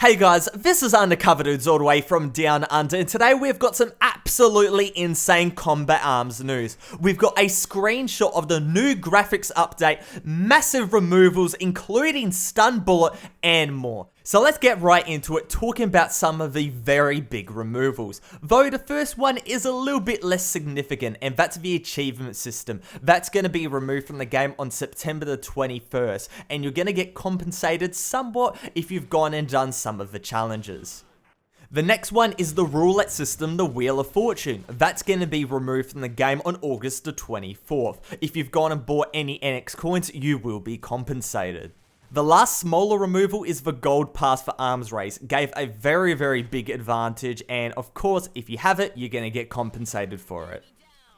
Hey guys, this is Undercover Dudes all the way from Down Under, and today we've got some absolutely insane combat arms news. We've got a screenshot of the new graphics update, massive removals including stun bullet and more. So let's get right into it, talking about some of the very big removals. Though the first one is a little bit less significant, and that's the achievement system. That's going to be removed from the game on September the 21st, and you're going to get compensated somewhat if you've gone and done some of the challenges. The next one is the roulette system, the Wheel of Fortune. That's going to be removed from the game on August the 24th. If you've gone and bought any NX coins, you will be compensated. The last smaller removal is the gold pass for arms race. Gave a very big advantage, and of course if you have it, you're going to get compensated for it.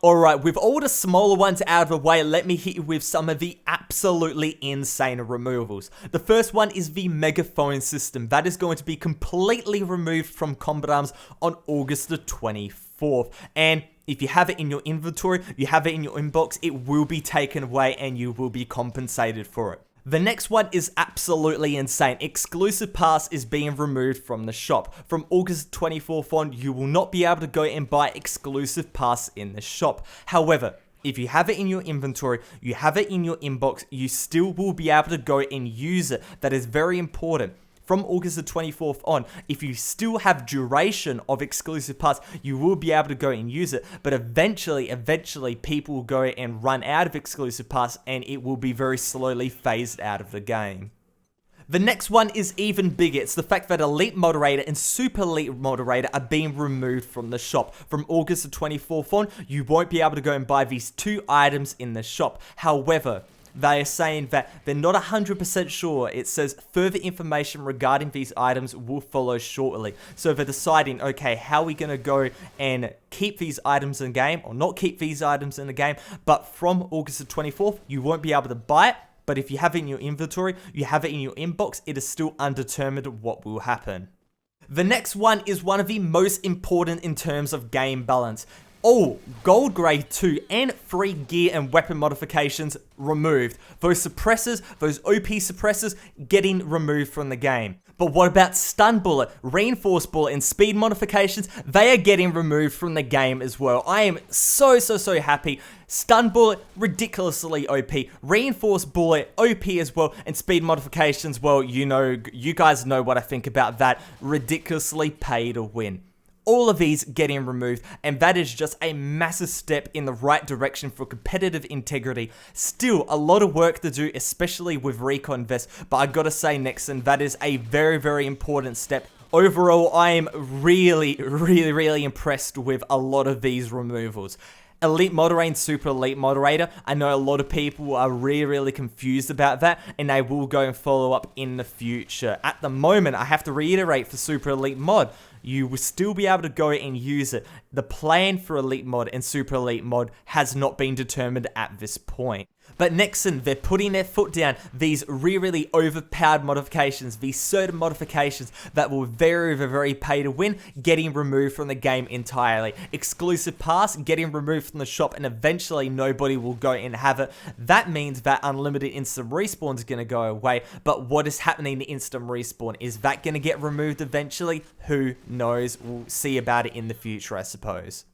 Alright, with all the smaller ones out of the way, let me hit you with some of the absolutely insane removals. The first one is the megaphone system. That is going to be completely removed from combat arms on August the 24th. And if you have it in your inventory, you have it in your inbox, it will be taken away and you will be compensated for it. The next one is absolutely insane. Exclusive pass is being removed from the shop. From August 24th on, you will not be able to go and buy exclusive pass in the shop. However, if you have it in your inventory, you have it in your inbox, you still will be able to go and use it. That is very important. From August the 24th on, if you still have duration of exclusive pass, you will be able to go and use it, but eventually people will go and run out of exclusive pass and it will be very slowly phased out of the game. The next one is even bigger. It's the fact that Elite Moderator and Super Elite Moderator are being removed from the shop. From August the 24th on, you won't be able to go and buy these two items in the shop. However, they are saying that they're not 100% sure. It says further information regarding these items will follow shortly. So they're deciding, okay, how are we going to go and keep these items in the game or not keep these items in the game. But from August the 24th, you won't be able to buy it. But if you have it in your inventory, you have it in your inbox, it is still undetermined what will happen. The next one is one of the most important in terms of game balance. All gold grade 2 and 3 gear and weapon modifications removed. Those suppressors, those OP suppressors getting removed from the game. But what about stun bullet, reinforced bullet and speed modifications? They are getting removed from the game as well. I am so happy. Stun bullet, ridiculously OP. Reinforced bullet, OP as well. And speed modifications, well, you guys know what I think about that. Ridiculously pay to win. All of these getting removed, and that is just a massive step in the right direction for competitive integrity. Still, a lot of work to do, especially with Recon Vest, but I gotta say, Nixon, that is a very important step. Overall, I am really impressed with a lot of these removals. Elite Moderator and Super Elite Moderator, I know a lot of people are really confused about that, and they will go and follow up in the future. At the moment, I have to reiterate for Super Elite Mod, you will still be able to go and use it. The plan for Elite Mod and Super Elite Mod has not been determined at this point. But Nexon, they're putting their foot down. These really overpowered modifications, these certain modifications that will very pay to win, getting removed from the game entirely. Exclusive pass, getting removed from the shop, and eventually nobody will go and have it. That means that unlimited instant respawn is going to go away. But what is happening to instant respawn? Is that going to get removed eventually? Who knows? We'll see about it in the future, I suppose.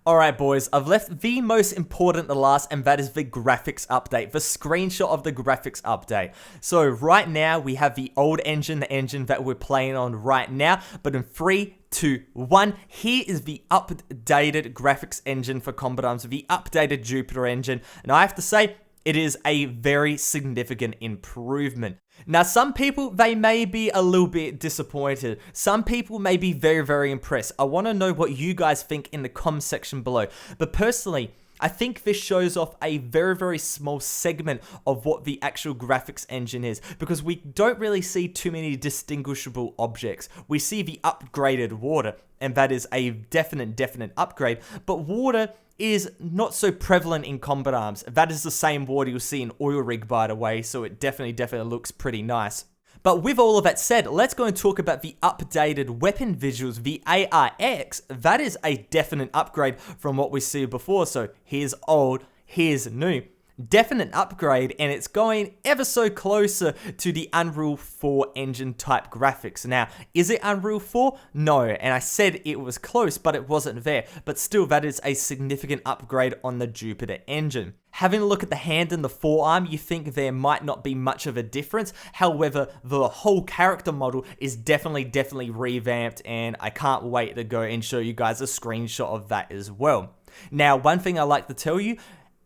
Alright boys, I've left the most important to last, and that is the graphics update, the screenshot of the graphics update. So right now we have the old engine, the engine that we're playing on right now, but in 3, 2, 1, here is the updated graphics engine for Combat Arms, the updated Jupiter engine, and I have to say, it is a very significant improvement. Now, some people, they may be a little bit disappointed. Some people may be very impressed. I want to know what you guys think in the comments section below. But personally, I think this shows off a very small segment of what the actual graphics engine is, because we don't really see too many distinguishable objects. We see the upgraded water, and that is a definite upgrade, but water is not so prevalent in combat arms. That is the same water you'll see in Oil Rig, by the way, so it definitely looks pretty nice. But with all of that said, let's go and talk about the updated weapon visuals, the ARX. That is a definite upgrade from what we see before, so here's old, here's new. definite upgrade, and it's going ever so closer to the Unreal 4 engine type graphics. Now, is it Unreal 4? No, and I said it was close, but it wasn't there. But still, that is a significant upgrade on the Jupiter engine. Having a look at the hand and the forearm, you think there might not be much of a difference. However, the whole character model is definitely revamped, and I can't wait to go and show you guys a screenshot of that as well. Now, one thing I like to tell you,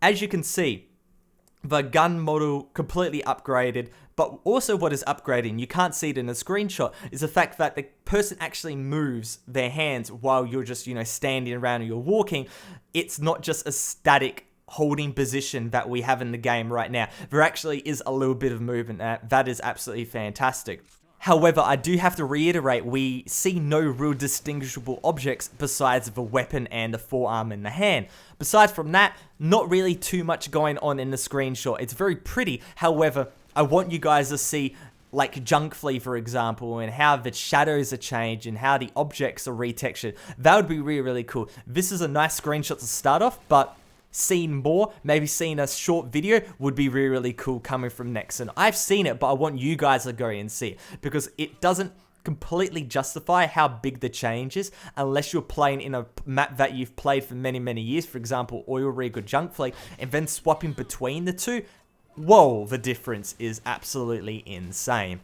as you can see, the gun model completely upgraded, but also what is upgrading, you can't see it in a screenshot, is the fact that the person actually moves their hands while you're just, standing around or you're walking. It's not just a static holding position that we have in the game right now. There actually is a little bit of movement. That is absolutely fantastic. However, I do have to reiterate, we see no real distinguishable objects besides the weapon and the forearm and the hand. Besides from that, not really too much going on in the screenshot. It's very pretty. However, I want you guys to see like Junk Flea, for example, and how the shadows are changed and how the objects are retextured. That would be really cool. This is a nice screenshot to start off, but seeing more, maybe seeing a short video would be really cool coming from Nexon. I've seen it, but I want you guys to go and see it because it doesn't completely justify how big the change is unless you're playing in a map that you've played for many years, for example, Oil Rig or Junk Flea, and then swapping between the two. Whoa, the difference is absolutely insane.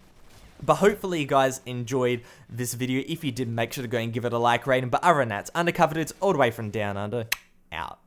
But hopefully you guys enjoyed this video. If you did, make sure to go and give it a like rating. But other than that, Undercover Dudes all the way from Down Under, out.